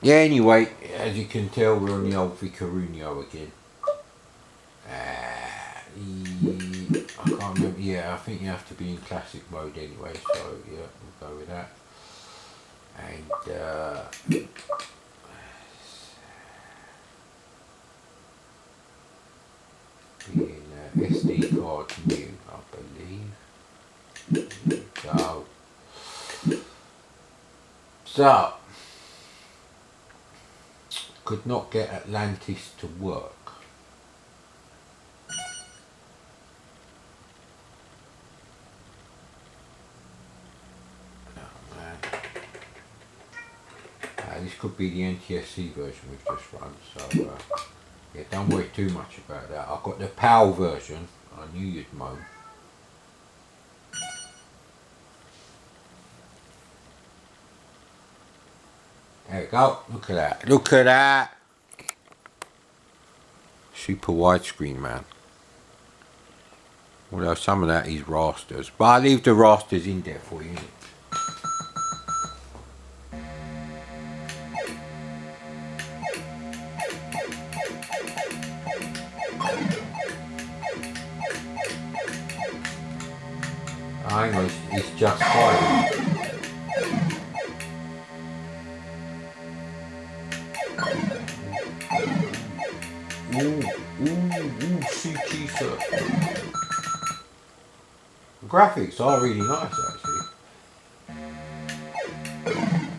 Yeah, anyway, as you can tell, we're on the old VICTACULAR again. I can't remember. Yeah, I think you have to be in classic mode anyway, so yeah, we'll go with that. And being SD card new, I believe. So, could not get Atlantis to work. Oh man. This could be the NTSC version we've just run, so yeah, don't worry too much about that. I've got the PAL version. I knew you'd moan. There we go. Look at that. Look at that. Super widescreen, man. Although some of that is rasters, but I leave the rasters in there for you. Hang on, it's just fine. Ooh, CG sir. The graphics are really nice actually.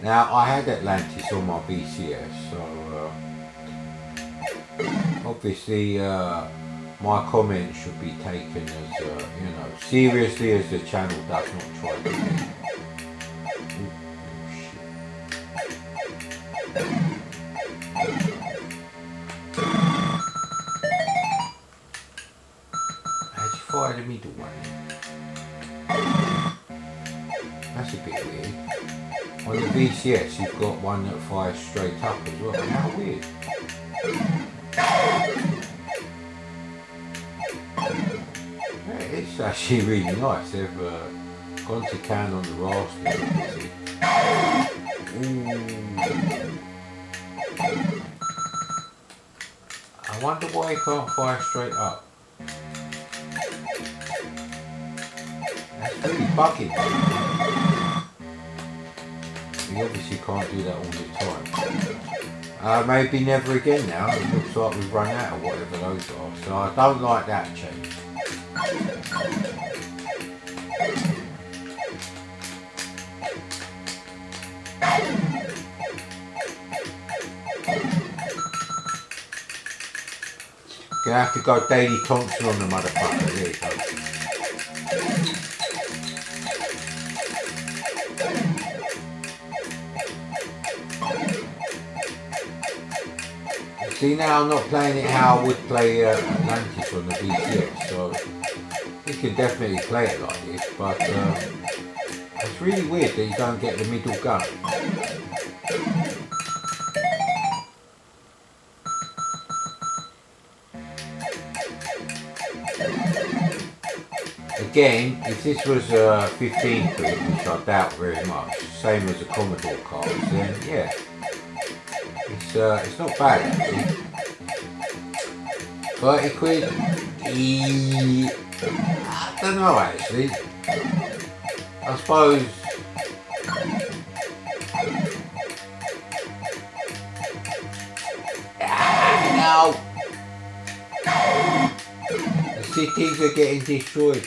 Now I had Atlantis on my VCS, so obviously my comments should be taken as you know, seriously, as the channel does not try to be. How'd you fire the middle one? That's a bit weird. On the VCS you've got one that fires straight up as well. How weird. Yeah, it's actually really nice. They've gone to town on the raster. I wonder why you can't fire straight up. That's really bugging. You obviously can't do that all the time. Maybe never again now. It looks like we've run out of whatever those are. So I don't like that change. Gonna have to go Daily Thompson on the motherfucker. There you go. See, now I'm not playing it how I would play Atlantis on the VCS, so you can definitely play it like this, but it's really weird that you don't get the middle gun. Again, if this was 15 quid, which I doubt very much, same as the Commodore cards, then yeah, it's not bad actually. 30 quid? I don't know actually. I suppose no. The cities are getting destroyed.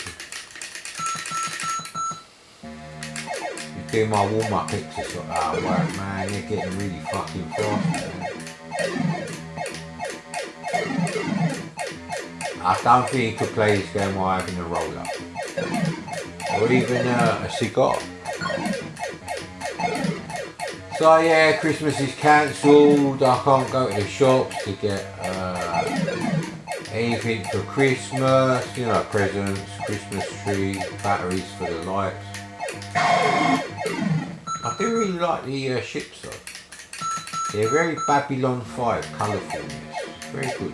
Do my warm-up exercise. Oh wow, man, they're getting really fucking fast, man. I don't think you could play this game while having a roll-up. Or even a cigar. So yeah, Christmas is cancelled. I can't go to the shops to get anything for Christmas. You know, presents, Christmas tree, batteries for the lights. I do really like the ships though. They're very Babylon 5 colourful. Very good.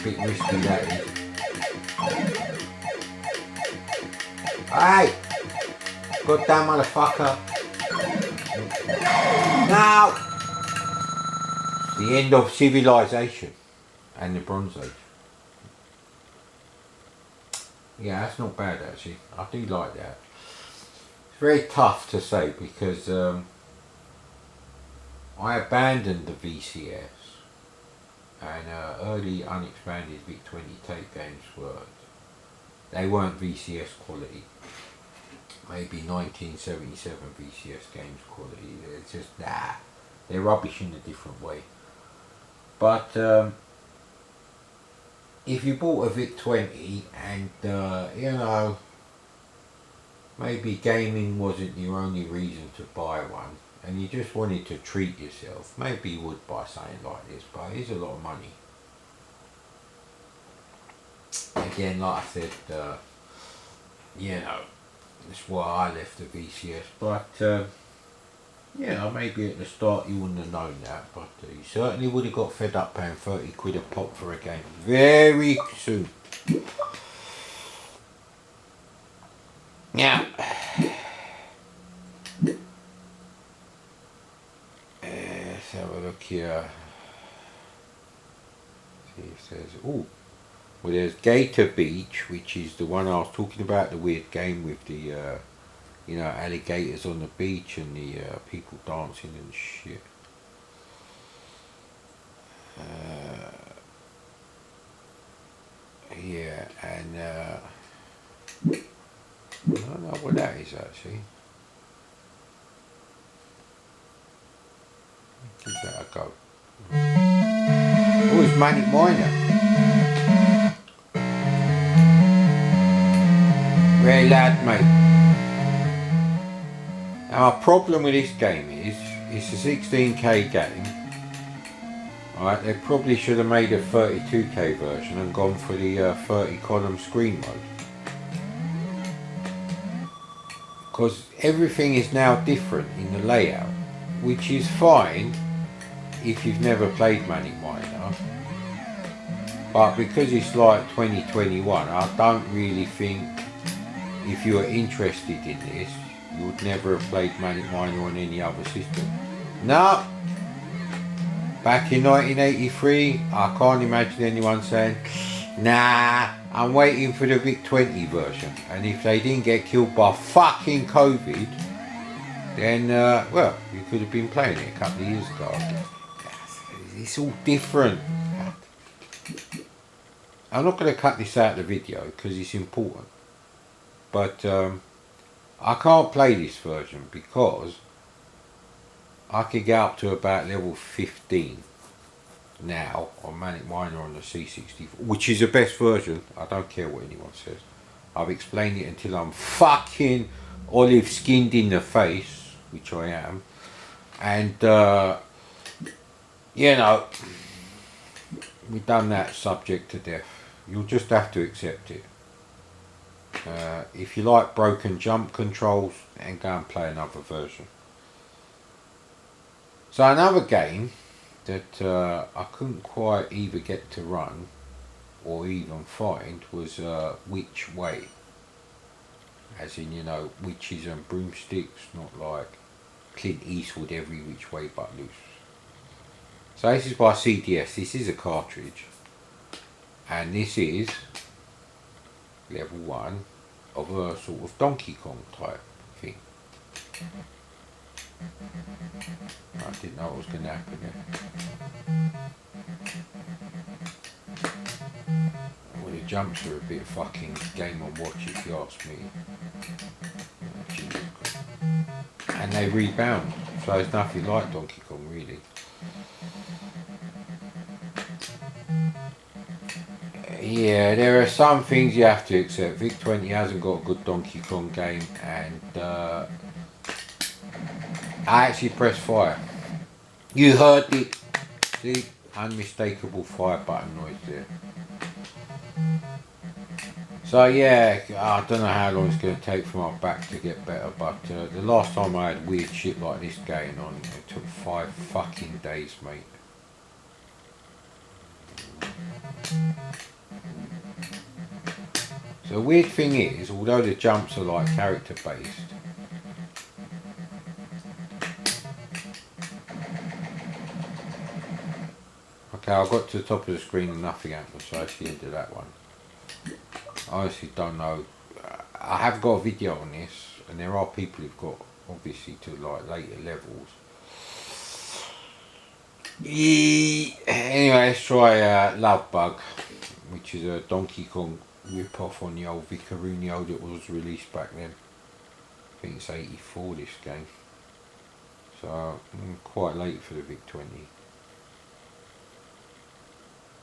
bit risky, that is. Hey! Goddamn motherfucker! Now! The end of civilization and the Bronze Age. Yeah, that's not bad actually. I do like that. It's very tough to say because I abandoned the VCS and early unexpanded VIC20 tape games they weren't VCS quality. Maybe 1977 VCS games quality. They're just they're rubbish in a different way. But if you bought a VIC20 and you know, maybe gaming wasn't your only reason to buy one and you just wanted to treat yourself, maybe you would buy something like this, but it is a lot of money. Again, like I said, you know, that's why I left the VCS, but you know, maybe at the start you wouldn't have known that, but you certainly would have got fed up paying 30 quid a pop for a game very soon. Now, let's have a look here. See if there's, oh, well, there's Gator Beach, which is the one I was talking about, the weird game with the you know, alligators on the beach and the people dancing and shit. Yeah, and I don't know what that is actually. Give that a go. Oh, it's Manic Miner. Very loud, mate. Now, our problem with this game is, it's a 16K game. Alright, they probably should have made a 32K version and gone for the 30 column screen mode. Because everything is now different in the layout, which is fine if you've never played Manic Miner. But because it's like 2021, I don't really think, if you are interested in this, you would never have played Manic Miner on any other system. No! Back in 1983, I can't imagine anyone saying, nah, I'm waiting for the VIC20 version. And if they didn't get killed by fucking COVID, then, well, you could have been playing it a couple of years ago. It's all different. I'm not going to cut this out of the video because it's important. But, I can't play this version because I could get up to about level 15 now on Manic Miner on the C64, which is the best version. I don't care what anyone says. I've explained it until I'm fucking olive skinned in the face, which I am. And you know, we've done that subject to death. You'll just have to accept it. If you like broken jump controls, then go and play another version. So another game that I couldn't quite either get to run or even find was Which Way. As in, you know, witches and broomsticks, not like Clint Eastwood every which way but loose. So this is by CDS, this is a cartridge. And this is level 1 of a sort of Donkey Kong type thing. I didn't know what was going to happen there. Well, the jumps are a bit fucking Game & Watch if you ask me. And they rebound, so it's nothing like Donkey Kong really. Yeah, there are some things you have to accept. VIC20 hasn't got a good Donkey Kong game, and I actually pressed fire. You heard it. See, unmistakable fire button noise there. So yeah, I don't know how long it's going to take for my back to get better, but the last time I had weird shit like this going on, it took 5 fucking days, mate. So the weird thing is, although the jumps are like character based, okay, I got to the top of the screen and nothing happened, so that's the end of that one. I honestly don't know. I have got a video on this, and there are people who've got obviously to like later levels. Anyway, let's try Love Bug, which is a Donkey Kong rip-off on the old VICTACULAR that was released back then. I think it's 84, this game. So, quite late for the VIC20.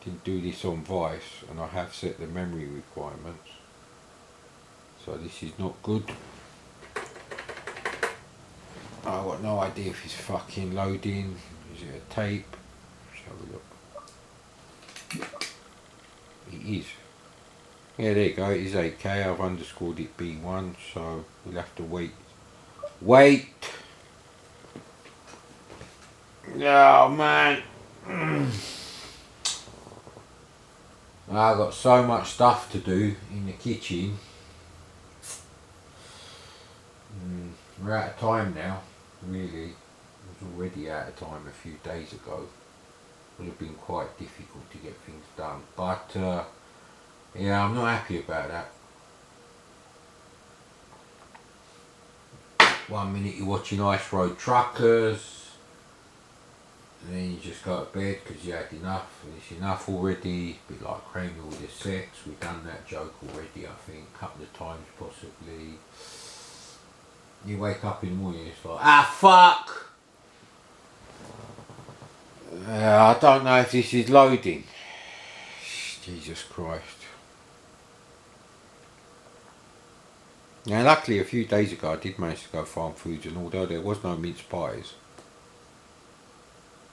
Didn't do this on Vice, and I have set the memory requirements. So this is not good. I've got no idea if it's fucking loading. Is it a tape? Let's have a look. It is. Yeah, there you go. It is 8K. I've underscored it B1, so we'll have to wait. Wait! Oh man! I've got so much stuff to do in the kitchen. We're out of time now, really. I was already out of time a few days ago. Would have been quite difficult to get things done, but yeah, I'm not happy about that. 1 minute you're watching Ice Road Truckers, and then you just go to bed because you had enough, and it's enough already. A bit like Kramer with the sex, we've done that joke already, I think, a couple of times possibly. You wake up in the morning, it's like, ah fuck! I don't know if this is loading. Jesus Christ. Now luckily a few days ago I did manage to go farm foods, and although there was no mince pies,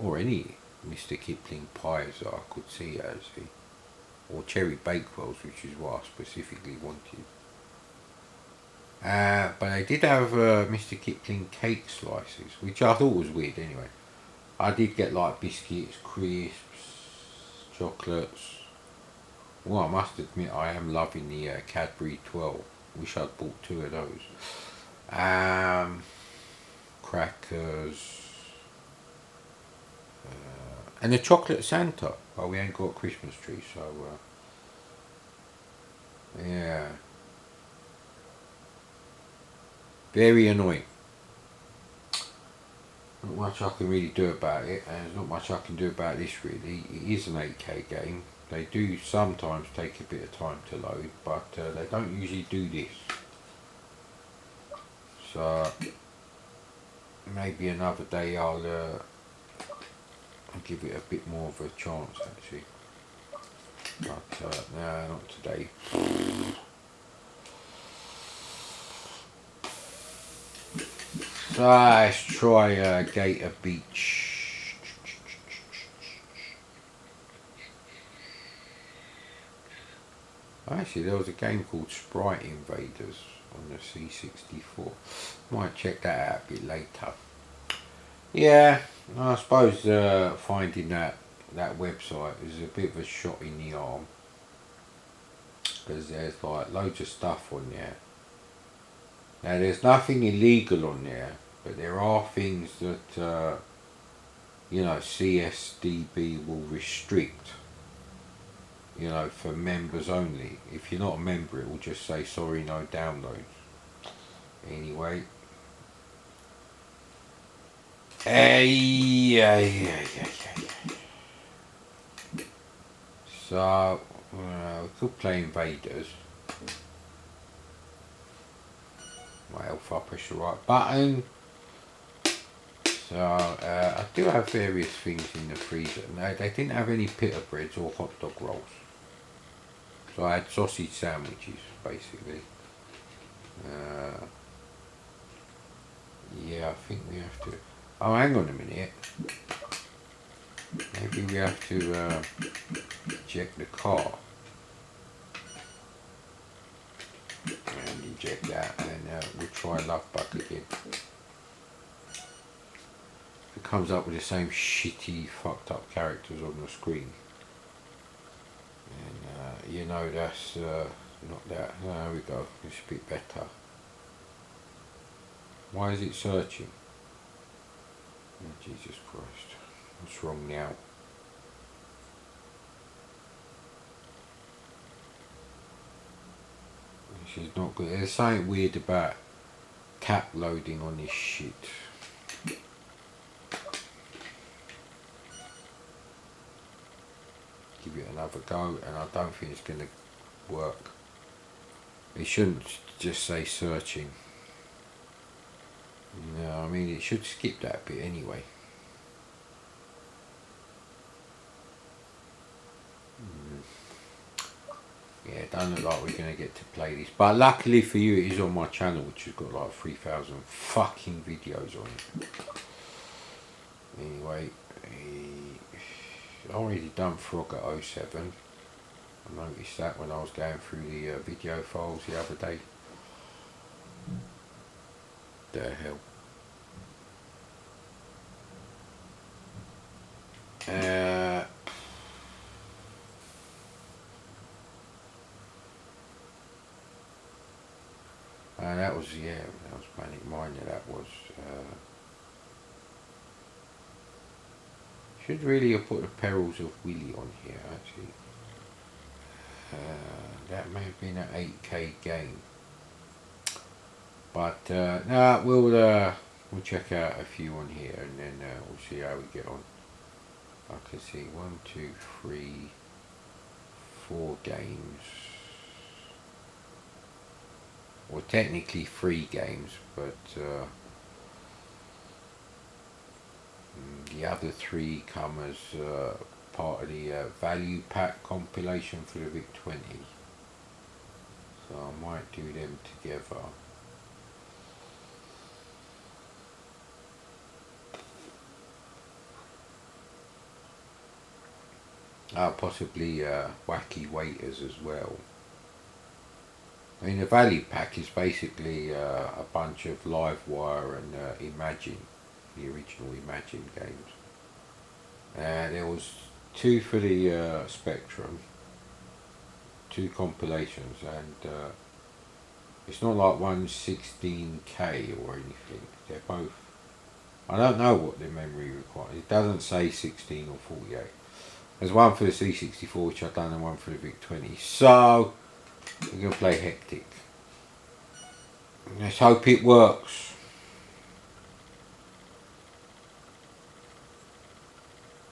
or any Mr. Kipling pies that I could see actually, or cherry bakewells, which is what I specifically wanted. But I did have Mr. Kipling cake slices, which I thought was weird anyway. I did get like biscuits, crisps, chocolates. Well, I must admit I am loving the Cadbury 12. Wish I'd bought 2 of those. Crackers. And the chocolate Santa. Oh, we ain't got a Christmas tree, so yeah. Very annoying. Not much I can really do about it, and there's not much I can do about this really. It is an 8K game. They do sometimes take a bit of time to load, but they don't usually do this. So maybe another day I'll give it a bit more of a chance actually. But no, not today. So let's try Gator Beach. Actually, there was a game called Sprite Invaders on the C64. Might check that out a bit later. Yeah, I suppose finding that website is a bit of a shot in the arm, because there's like loads of stuff on there. Now there's nothing illegal on there, but there are things that you know, CSDB will restrict, you know, for members only. If you're not a member, it will just say sorry, no downloads. Anyway, so we could play Invaders. Well, if I push the right button. So I do have various things in the freezer. Now they didn't have any pita breads or hot dog rolls, so I had sausage sandwiches basically. Yeah, I think we have to. Oh, hang on a minute. Maybe we have to eject the car. And eject that, and we'll try Love Bug again. It comes up with the same shitty, fucked up characters on the screen. And you know that's not that. There we go, it's a bit better. Why is it searching? Oh, Jesus Christ, what's wrong now? This is not good. There's something weird about cap loading on this shit. Give it another go, and I don't think it's going to work. It shouldn't just say searching. No, I mean it should skip that bit anyway. Yeah, it doesn't look like we're going to get to play this. But luckily for you, it is on my channel, which has got like 3,000 fucking videos on it. Anyway, I already done Frog at 07. I noticed that when I was going through the video files the other day. The hell. That was, yeah, that was Panic Miner, that was. Should really have put the Perils of Willy on here, actually. That may have been an 8K game. But, no, we'll check out a few on here and then we'll see how we get on. I can see 1, 2, 3, 4 games. Well, technically 3 games, but the other 3 come as part of the value pack compilation for the VIC20. So I might do them together. Possibly wacky waiters as well. I mean, the value pack is basically a bunch of Livewire and Imagine, the original Imagine games. There was 2 for the Spectrum, 2 compilations, and it's not like one's 16K or anything. They're both. I don't know what the memory requires. It doesn't say 16 or 48. There's one for the C64, which I've done, and one for the VIC20. So we're going to play Hectic. Let's hope it works.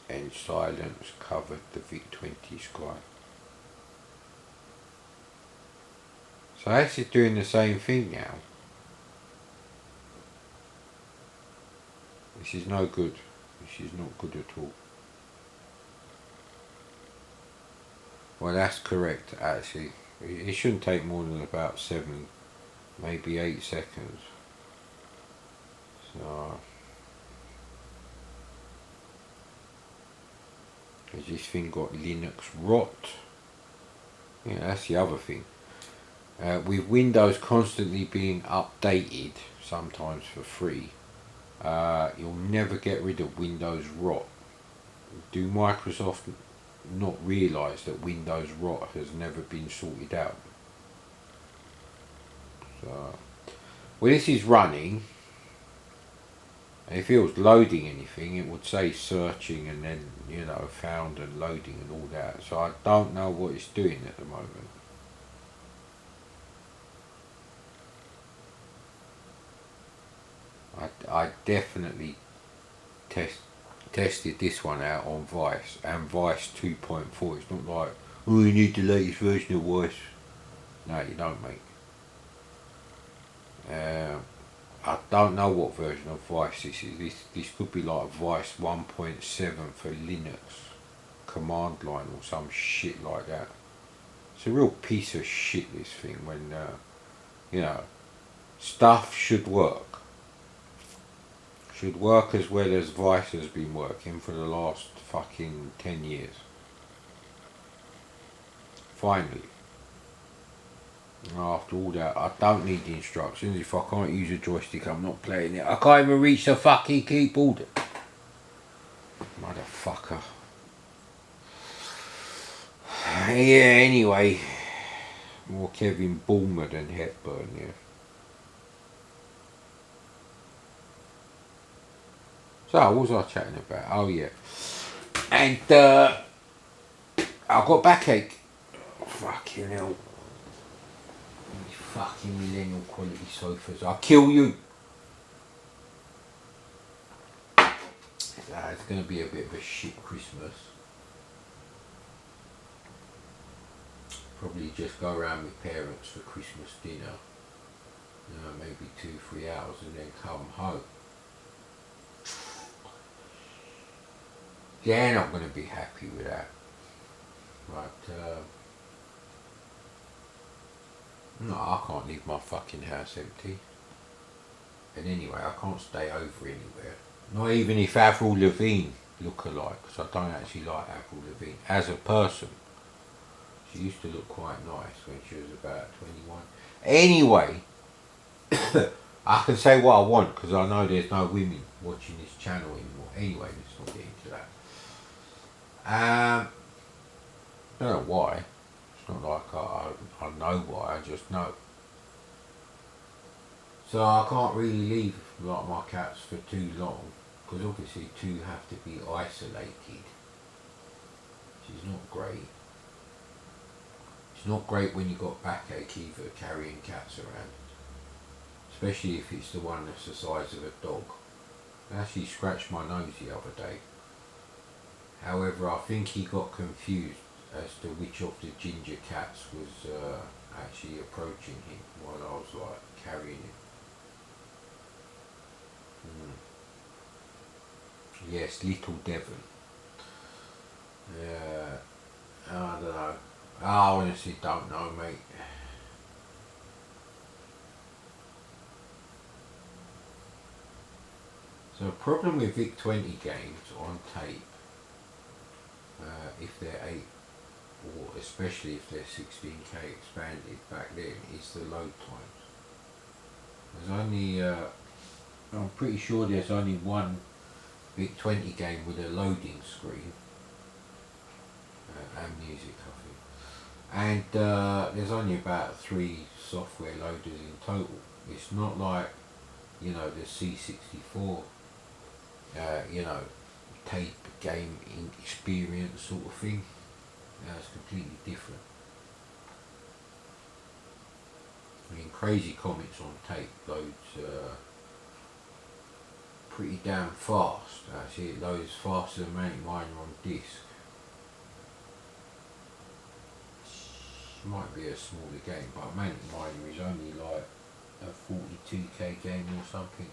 And silence covered the VIC20 sky. So this is doing the same thing now. This is no good. This is not good at all. Well, that's correct, actually. It shouldn't take more than about 7, maybe 8 seconds. So, has this thing got Linux rot? Yeah, that's the other thing. With Windows constantly being updated, sometimes for free, you'll never get rid of Windows rot. Do Microsoft not realise that Windows rot has never been sorted out? So, well, this is running. If it was loading anything, it would say searching and then, you know, found and loading and all that. So I don't know what it's doing at the moment. I definitely tested this one out on Vice and Vice 2.4. It's not like, oh, you need the latest version of Vice. No, you don't, mate. I don't know what version of Vice this is. This could be like Vice 1.7 for Linux command line or some shit like that. It's a real piece of shit, this thing, when you know, stuff should work. Should work as well as Vice has been working for the last fucking 10 years. Finally. After all that, I don't need the instructions. If I can't use a joystick, I'm not playing it. I can't even reach the fucking keyboard. Motherfucker. Anyway, more Kevin Bulmer than Hepburn, yeah. So, what was I chatting about? Oh, yeah. And, I got backache. Fucking hell. These fucking millennial quality sofas. I'll kill you. It's going to be a bit of a shit Christmas. Probably just go around with parents for Christmas dinner. You know, maybe 2-3 hours and then come home. They're not going to be happy with that. But, no, I can't leave my fucking house empty. And anyway, I can't stay over anywhere. Not even if Avril Lavigne look alike, because I don't actually like Avril Lavigne as a person. She used to look quite nice when she was about 21. Anyway, I can say what I want because I know there's no women watching this channel anymore. Anyway, let's not get into that. I don't know why. It's not like I know why, I just know. So I can't really leave like my cats for too long because obviously two have to be isolated. Which is not great. It's not great when you've got backache either carrying cats around. Especially if it's the one that's the size of a dog. I actually scratched my nose the other day. However, I think he got confused as to which of the ginger cats was actually approaching him while I was like carrying him. Yes, little Devon. I don't know. I honestly don't know, mate. So the problem with VIC20 games on tape, if they're 8 or especially if they're 16K expanded back then, is the load times. There's only, I'm pretty sure there's only one VIC20 game with a loading screen and music, I think. And there's only about 3 software loaders in total. It's not like, you know, the C64, you know, tape game experience sort of thing. It's completely different. I mean, Crazy Comics on tape loads pretty damn fast. Actually, it loads faster than Manic Miner on disc. Might be a smaller game, but Manic Miner is only like a 42k game or something.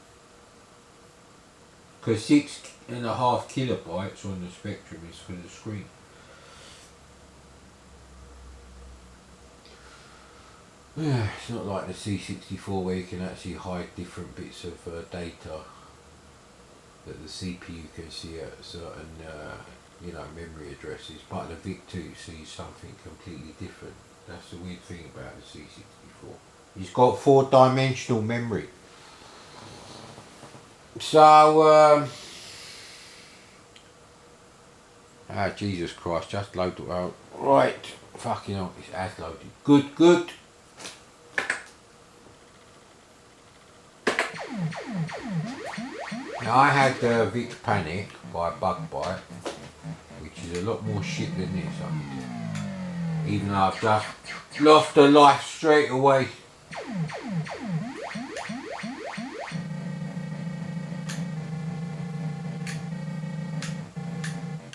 Because 6.5 kilobytes on the Spectrum is for the screen. It's not like the C64 where you can actually hide different bits of data that the CPU can see at certain you know, memory addresses, but the VIC2 sees something completely different. That's the weird thing about the C64. It's got 4-dimensional memory. So, Jesus Christ, just load it out. Right, fucking hell, it has loaded. Good, good. Now I had Vic Panic by Bug Bite, which is a lot more shit than this, I think. Even though I've just lost a life straight away.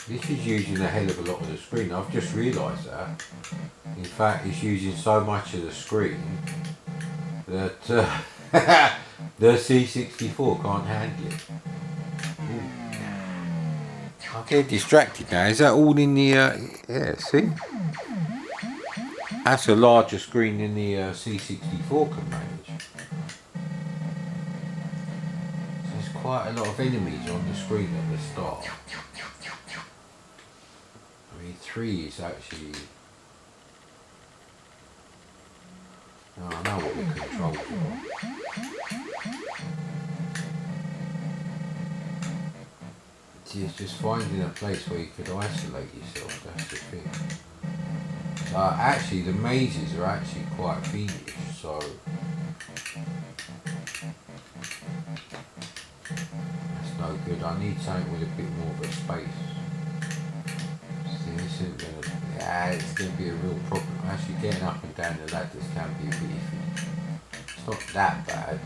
This is using a hell of a lot of the screen. I've just realised that. In fact, it's using so much of the screen that the C64 can't handle it. Ooh. I'm getting distracted now. Is that all in the... yeah, see? That's a larger screen than the C64 can manage. So there's quite a lot of enemies on the screen at the start. I mean, 3 is actually... Oh, I know what the controls are. It's just finding a place where you could isolate yourself, that's the thing. Actually, the mazes are actually quite fiendish, so that's no good. I need something with a bit more of a space. See, this isn't gonna, yeah, it's gonna be a real problem. Actually, getting up and down the ladders can be a bit iffy. It's not that bad.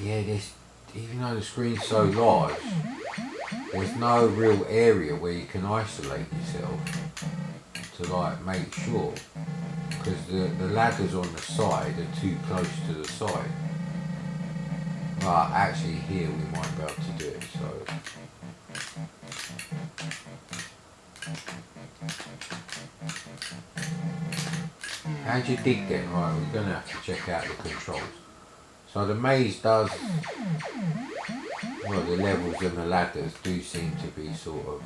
Yeah, even though the screen's so large, there's no real area where you can isolate yourself to like make sure, because the ladders on the side are too close to the side. But actually here we might be able to do it, so. How'd you dig then? Right, we're going to have to check out the controls. So the maze does, well, the levels and the ladders do seem to be sort of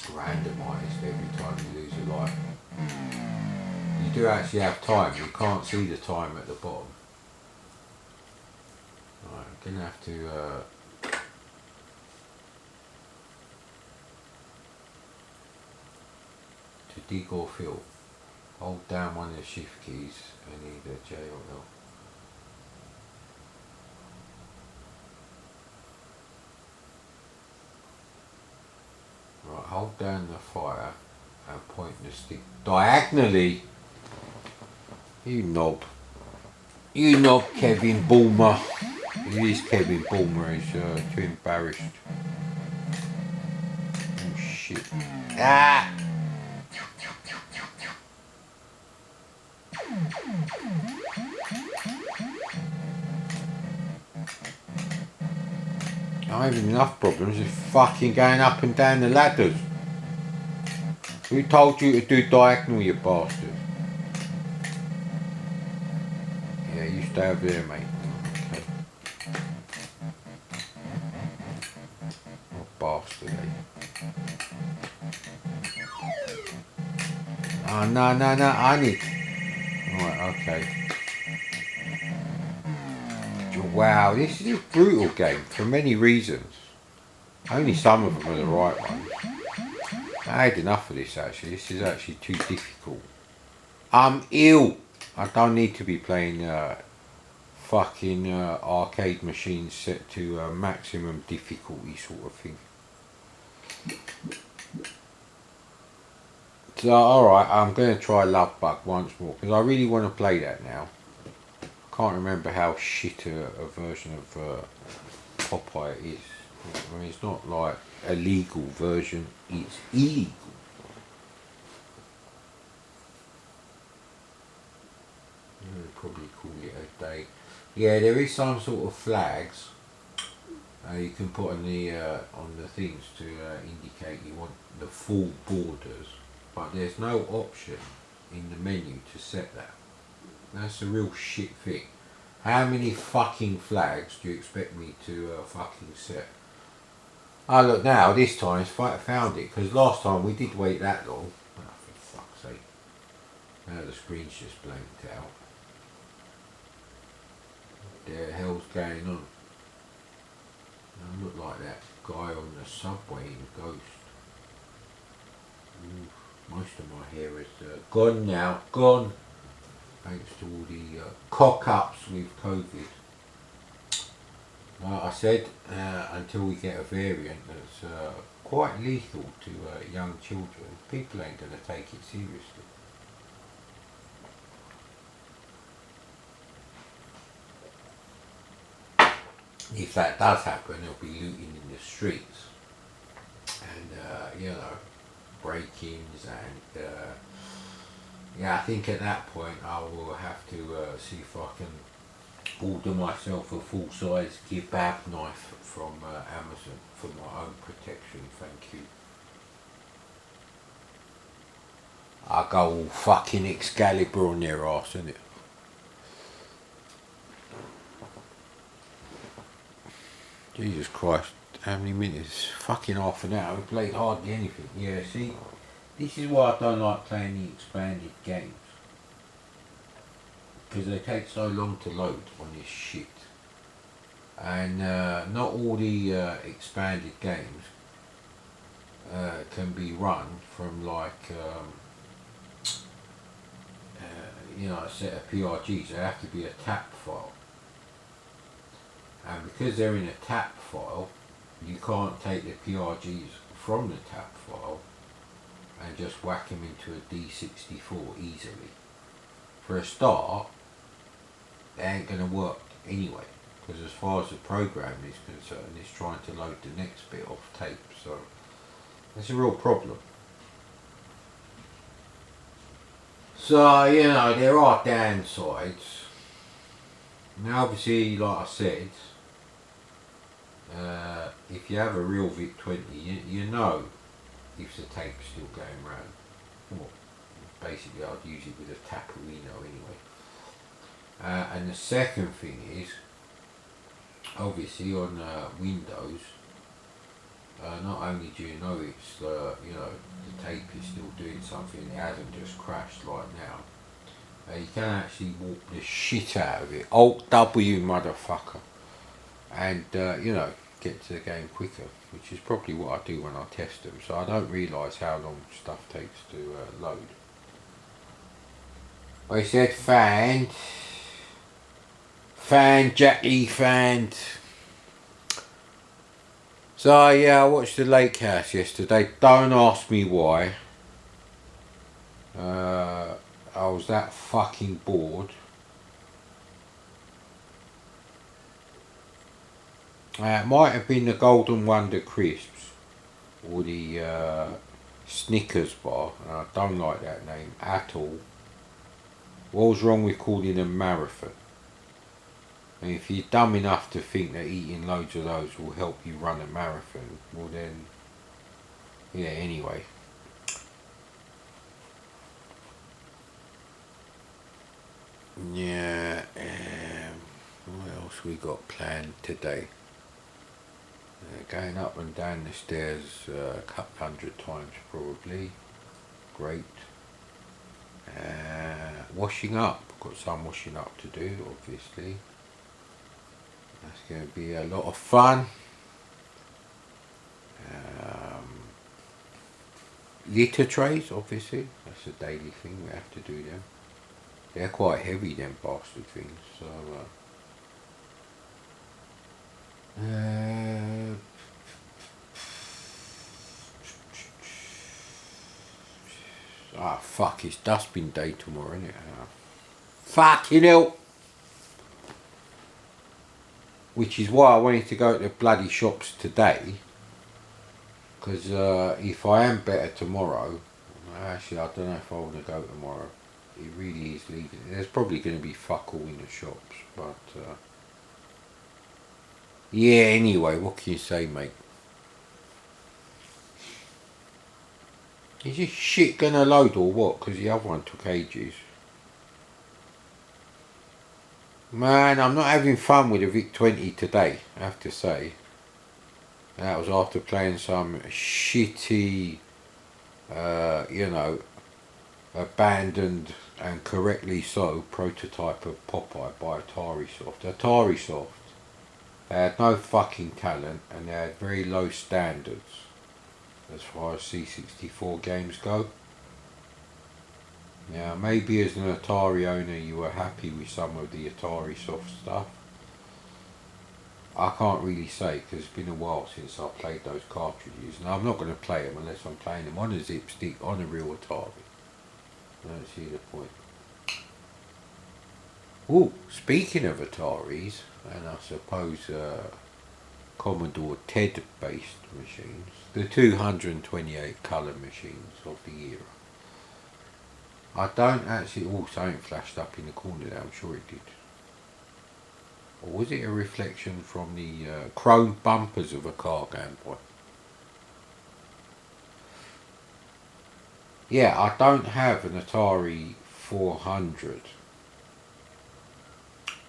randomised every time you lose a life. You do actually have time, you can't see the time at the bottom. Right, I'm going to have to dig or fill. Hold down one of the shift keys and either J or L. Right, hold down the fire and point the stick diagonally. You knob. You knob, Kevin Bulmer. It is Kevin Bulmer, he's too embarrassed. Oh shit. Ah! I'm having enough problems with fucking going up and down the ladders. Who told you to do diagonal, you bastard? Yeah, you stay over there, mate. Okay. What bastard, eh? Oh, no, I need... Right, okay. Wow, this is a brutal game for many reasons. Only some of them are the right ones. I had enough of this actually. This is actually too difficult. I'm ill. I don't need to be playing fucking arcade machines set to maximum difficulty sort of thing. So alright, I'm going to try Love Bug once more because I really want to play that now. Can't remember how shit a version of Popeye is. I mean, it's not like a legal version, it's illegal. You would probably call it a day. Yeah, there is some sort of flags you can put on the things to indicate you want the full borders, but there's no option in the menu to set that. That's a real shit thing. How many fucking flags do you expect me to fucking set? Oh look, now this time it's found it, because last time we did wait that long. Oh, for fuck's sake. Now the screen's just blanked out. What the hell's going on? I look like that guy on the subway in Ghost. Ooh, most of my hair is gone now, gone. Thanks to all the cock-ups with COVID. Like I said, until we get a variant that's quite lethal to young children, people ain't going to take it seriously. If that does happen, there'll be looting in the streets. And, you know, break-ins and... yeah, I think at that point I will have to see if I can order myself a full-size kebab knife from Amazon for my own protection, thank you. I'll go all fucking Excalibur on their arse, innit? Jesus Christ, how many minutes? Fucking half an hour, we played hardly anything. Yeah, see? This is why I don't like playing the expanded games. Because they take so long to load on this shit. And not all the expanded games can be run from like you know, a set of PRGs. They have to be a tap file, and because they're in a tap file, you can't take the PRGs from the tap file and just whack them into a theC64 easily. For a start, they ain't going to work anyway, because as far as the program is concerned, it's trying to load the next bit off tape, so that's a real problem. So, you know, there are downsides. Now obviously, like I said, if you have a real VIC20, you know if the tape's still going round. Well, basically I'd use it with a taparino anyway. And the second thing is, obviously on Windows, not only do you know it's you know, the tape is still doing something, it hasn't just crashed like now. You can actually warp the shit out of it. Alt W, motherfucker, and you know, get to the game quicker, which is probably what I do when I test them. So I don't realise how long stuff takes to load. I said Jackie. So yeah, I watched the Lake House yesterday. Don't ask me why. I was that fucking bored. It might have been the Golden Wonder crisps or the Snickers bar. I don't like that name at all. What was wrong with calling them marathon? And if you're dumb enough to think that eating loads of those will help you run a marathon, well then, yeah, anyway. Yeah, what else we got planned today? Going up and down the stairs a couple hundred times probably. Great. Washing up. Got some washing up to do, obviously. That's going to be a lot of fun. Litter trays, obviously. That's a daily thing. We have to do them. They're quite heavy, them bastard things. So, fuck, it's dustbin day tomorrow, isn't it? Fucking hell! Which is why I wanted to go to the bloody shops today. Because if I am better tomorrow, actually I don't know if I want to go tomorrow. It really is leaving. There's probably going to be fuck all in the shops, but yeah, anyway, what can you say, mate? Is this shit gonna load or what? Because the other one took ages. Man, I'm not having fun with the VIC20 today, I have to say. That was after playing some shitty, you know, abandoned and correctly so prototype of Popeye by Atari Soft. Atari Soft, they had no fucking talent and they had very low standards as far as C64 games go. Now maybe as an Atari owner you were happy with some of the Atari Soft stuff. I can't really say because it's been a while since I played those cartridges, and I'm not going to play them unless I'm playing them on a zip stick on a real Atari. I don't see the point. Oh, speaking of Ataris, and I suppose Commodore TED based machines, the 228 colour machines of the era. I don't actually, something flashed up in the corner there, I'm sure it did. Or was it a reflection from the chrome bumpers of a car going by? Yeah, I don't have an Atari 400.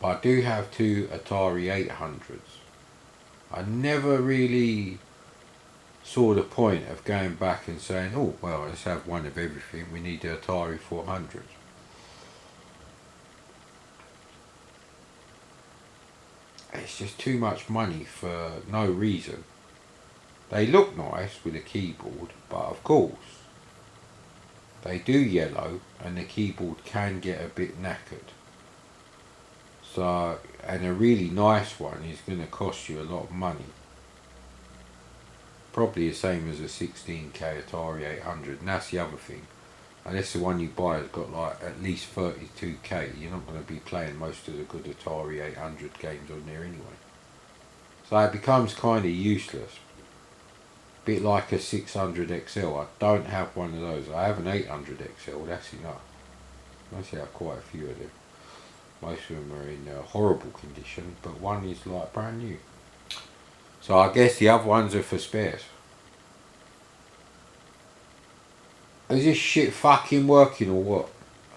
But I do have two Atari 800s. I never really saw the point of going back and saying, oh, well, let's have one of everything. We need the Atari 400. It's just too much money for no reason. They look nice with a keyboard, but of course they do yellow and the keyboard can get a bit knackered. So, and a really nice one is going to cost you a lot of money. Probably the same as a 16K Atari 800, and that's the other thing. Unless the one you buy has got like at least 32K, you're not going to be playing most of the good Atari 800 games on there anyway. So it becomes kind of useless. Bit like a 600 XL. I don't have one of those. I have an 800 XL, that's enough. I actually have quite a few of them. Most of them are in horrible condition, but one is like brand new. So I guess the other ones are for spares. Is this shit fucking working or what?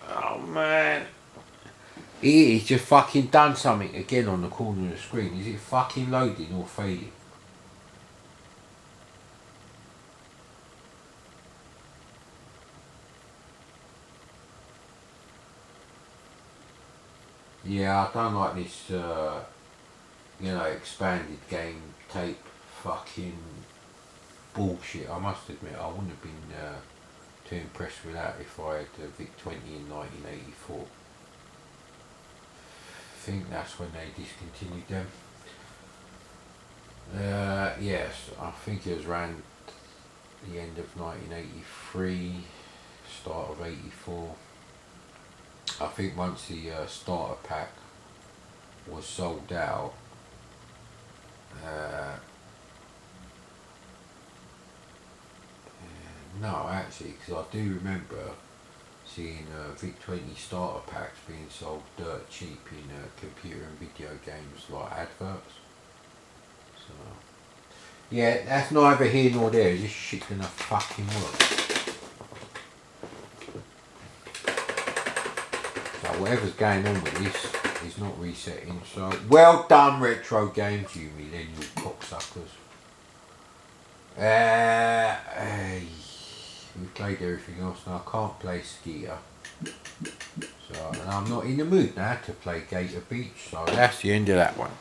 Oh man. He's just fucking done something again on the corner of the screen. Is it fucking loading or failing? Yeah, I don't like this, expanded game tape fucking bullshit. I must admit, I wouldn't have been too impressed with that if I had the VIC20 in 1984. I think that's when they discontinued them. Yes, I think it was around the end of 1983, start of 84. I think once the starter pack was sold out, no actually, because I do remember seeing VIC20 starter packs being sold dirt cheap in computer and video games like adverts. So yeah, that's neither here nor there. This shit gonna fucking work. Whatever's going on with this is not resetting, so well done Retro Games, you millennial cocksuckers. We've played everything else now. I can't play Skier, so and I'm not in the mood now to play Gator Beach, so that's the end of that one.